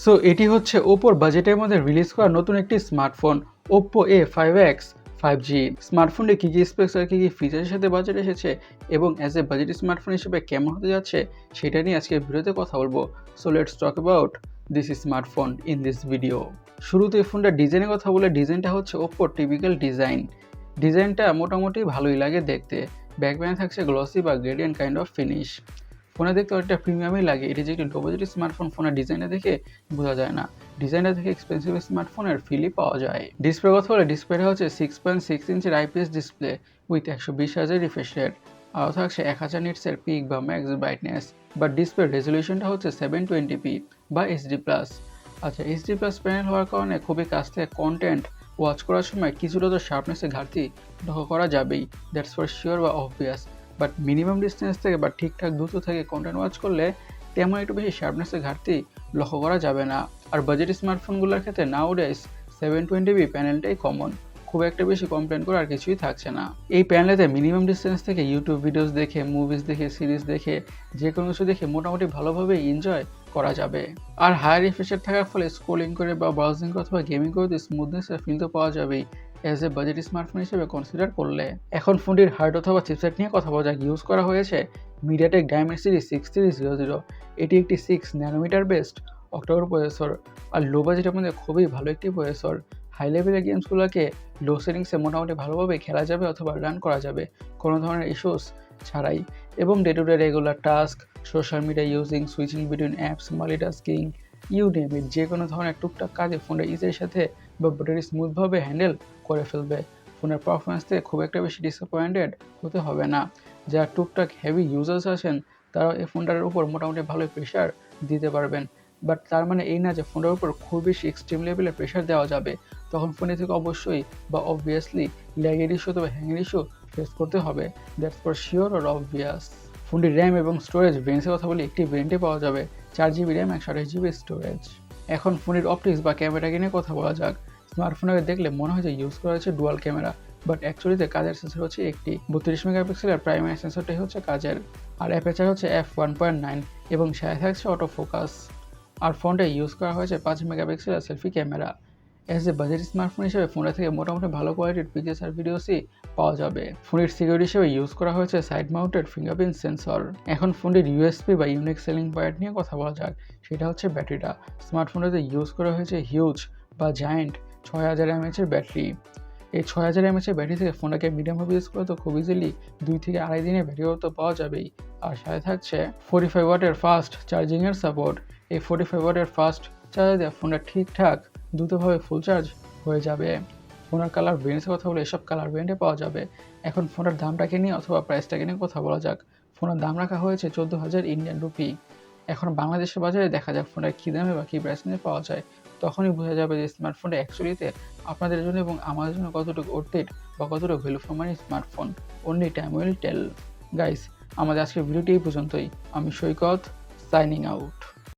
So এটি হচ্ছে ওপ্পোর বাজেটের মধ্যে রিলিজ করা নতুন একটি স্মার্টফোন ওপ্পো A5X 5G। স্মার্টফোনটি কী কী স্পেক্স আর কী কী ফিচারের সাথে বাজেট এসেছে এবং অ্যাজ এ বাজেট স্মার্টফোন হিসেবে কেমন হতে যাচ্ছে সেটা নিয়ে আজকের ভিডিওতে কথা বলবো। So let's talk about this smartphone in this video. শুরুতে এই ফোনটার ডিজাইনের কথা বলে, ডিজাইনটা হচ্ছে ওপ্পোর টিপিক্যাল ডিজাইন। ডিজাইনটা মোটামুটি ভালোই লাগে দেখতে। ব্যাকপ্যানে থাকছে গ্লসি বা গ্রেডিয়েন্ট কাইন্ড অফ ফিনিশ। ফোনে দেখতে অনেকটা প্রিমিয়ামই লাগে। এটি যে একটি লো বাজেট স্মার্টফোন, ফোনের ডিজাইনটা দেখে বোঝা যায় না। ডিজাইনটা দেখে এক্সপেন্সিভ স্মার্টফোনের ফিলই পাওয়া যায়। ডিসপ্লের কথা বলে, ডিসপ্লেটা হচ্ছে 6.6 ইঞ্চের IPS display with 120 Hz refresh rate. আরও থাকছে 1000 নিটসের পিক বা ম্যাক্স ব্রাইটনেস। বাট ডিসপ্লের রেজলিউশনটা হচ্ছে 720p বা HD+। আচ্ছা, HD+ প্যানেল হওয়ার কারণে খুবই কাছ থেকে কন্টেন্ট ওয়াচ করার সময় কিছুটা তো শার্পনেসের ঘাটতি লক্ষ্য করা যাবেই, দ্যাটস ফর শিওর বা অবভিয়াস। বাট মিনিমাম ডিস্টেন্স থেকে বা ঠিকঠাক দ্রুত থেকে কন্টেন্ট ওয়াচ করলে তেমন একটু বেশি শার্পনেসের ঘাটতি লক্ষ্য করা যাবে না। আর বাজেট স্মার্টফোনগুলোর ক্ষেত্রে নাউডেজ 720p প্যানেলটাই কমন, খুব একটা বেশি কমপ্লেন করার কিছুই থাকছে না। এই প্যানেলেতে মিনিমাম ডিস্টেন্স থেকে ইউটিউব ভিডিওস দেখে, মুভিজ দেখে, সিরিজ দেখে, যে কোনো কিছু দেখে মোটামুটি ভালোভাবে এনজয় করা যাবে। আর হায়ার রিফ্রেশ থাকার ফলে স্ক্রোলিং করে বা ব্রাউজিং করে অথবা গেমিং করে স্মুথনেসের ফিল তো পাওয়া যাবেই অ্যাজ এ বাজেট স্মার্টফোন হিসেবে কনসিডার করলে। এখন ফোনটির হার্ড অথবা চিপসেট নিয়ে কথা বলা যাক। ইউজ করা হয়েছে মিডিয়াটেক ডায়মেনসিটি 6300। এটি একটি 6 ন্যানোমিটার বেসড অক্টোকোর প্রসেসর আর লো বাজেটের মধ্যে খুবই ভালো একটি প্রসেসর। হাই লেভেলের গেমসগুলোকে লো সেটিংসে মোটামুটি ভালোভাবে খেলা যাবে অথবা রান করা যাবে কোনো ধরনের ইস্যুস ছাড়াই। এবং day to day regular task, social media using, switching between apps, multitasking, you name it, যে কোনো ধরনের টুকটাক কাজে ফোনটা ইজির সাথে বা ব্যাটারি স্মুথভাবে হ্যান্ডেল করে ফেলবে। ফোনের পারফরমেন্স থেকে খুব একটা বেশি ডিসঅ্যাপয়েন্টেড হতে হবে না। যারা টুকটাক হেভি ইউজার্স আছেন তারা এই ফোনটার উপর মোটামুটি ভালো প্রেশার দিতে পারবেন। বাট তার মানে এই না যে ফোনটার উপর খুব বেশি এক্সট্রিম লেভেলে প্রেশার দেওয়া যাবে। তখন ফোনে থেকে অবশ্যই বা অবভিয়াসলি ল্যাগের ইস্যু অথবা হ্যাংয়ের ইস্যু ফেস করতে হবে, দ্যাটস ফর শিওর আর অবভিয়াস। ফোনটির র্যাম এবং স্টোরেজ ভেরিয়েন্টসের কথা বলি, একটি ভেরিয়েন্টে পাওয়া যাবে 4GB র্যাম 128GB স্টোরেজ। এখন ফোনের অপটিক্স বা ক্যামেরাকে নিয়ে কথা বলা যাক। স্মার্টফোনকে দেখলে মনে হয় যে ইউজ করা হয়েছে ডুয়াল ক্যামেরা, বাট অ্যাকচুয়ালিতে কাজের সেন্সর হচ্ছে একটি। 32 মেগাপিক্সেলের প্রাইমারি সেন্সরটাই হচ্ছে কাজের, আর অ্যাপারচার হচ্ছে f1.9 এবং সাথে থাকছে অটো ফোকাস। আর ফোনটা ইউজ করা হয়েছে 5 মেগাপিক্সেলের selfie camera. As a budget smartphone হিসেবে ফোনটা থেকে মোটামুটি ভালো কোয়ালিটির পিকচার্স আর ভিডিওসই পাওয়া যাবে। ফোনের সিকিউরিটি হিসেবে ইউজ করা হয়েছে সাইড মাউন্টেড ফিঙ্গারপ্রিন্ট সেন্সর। এখন ফোনটির ইউএসপি বা ইউনিক সেলিং পয়েন্ট নিয়ে কথা বলা যাক, সেটা হচ্ছে ব্যাটারিটা। স্মার্টফোনটাতে ইউজ করা হয়েছে হিউজ বা জায়েন্ট 6000 mAh ব্যাটারি। এই 6000 mAh ব্যাটারি থেকে ফোনটাকে মিডিয়ামভাবে ইউজ করলে তো খুব ইজিলি 2 থেকে আড়াই দিনের ব্যাটারি তো পাওয়া যাবেই। আর সাথে থাকছে 45 ওয়াটের ফাস্ট চার্জিংয়ের সাপোর্ট। এই 45 ওয়াটের ফাস্ট চার্জার দিয়ে ফোনটা ঠিকঠাক দ্রুতভাবে ফুল চার্জ হয়ে যাবে। ফোনের কালার ভেরিয়েন্টসের কথা বলে, এসব কালার ভেরিয়েন্টে পাওয়া যাবে। এখন ফোনের দামটাকে নিয়ে অথবা প্রাইসটাকে নিয়ে কথা বলা যাক। ফোনের দাম রাখা হয়েছে 14,000 ইন্ডিয়ান রুপি। এখন বাংলাদেশের বাজারে দেখা যাক ফোনের কী দামে বা কী প্রাইস নিয়ে পাওয়া যায়। তখনই বোঝা যাবে যে স্মার্টফোনটা অ্যাকচুয়ালিতে আপনাদের জন্য এবং আমাদের জন্য কতটুকু অর্থিত বা কতটুকু value for money smartphone. Only time will tell. Guys, আমাদের আজকের ভিডিওটি এই পর্যন্তই। আমি সৈকত, সাইনিং আউট।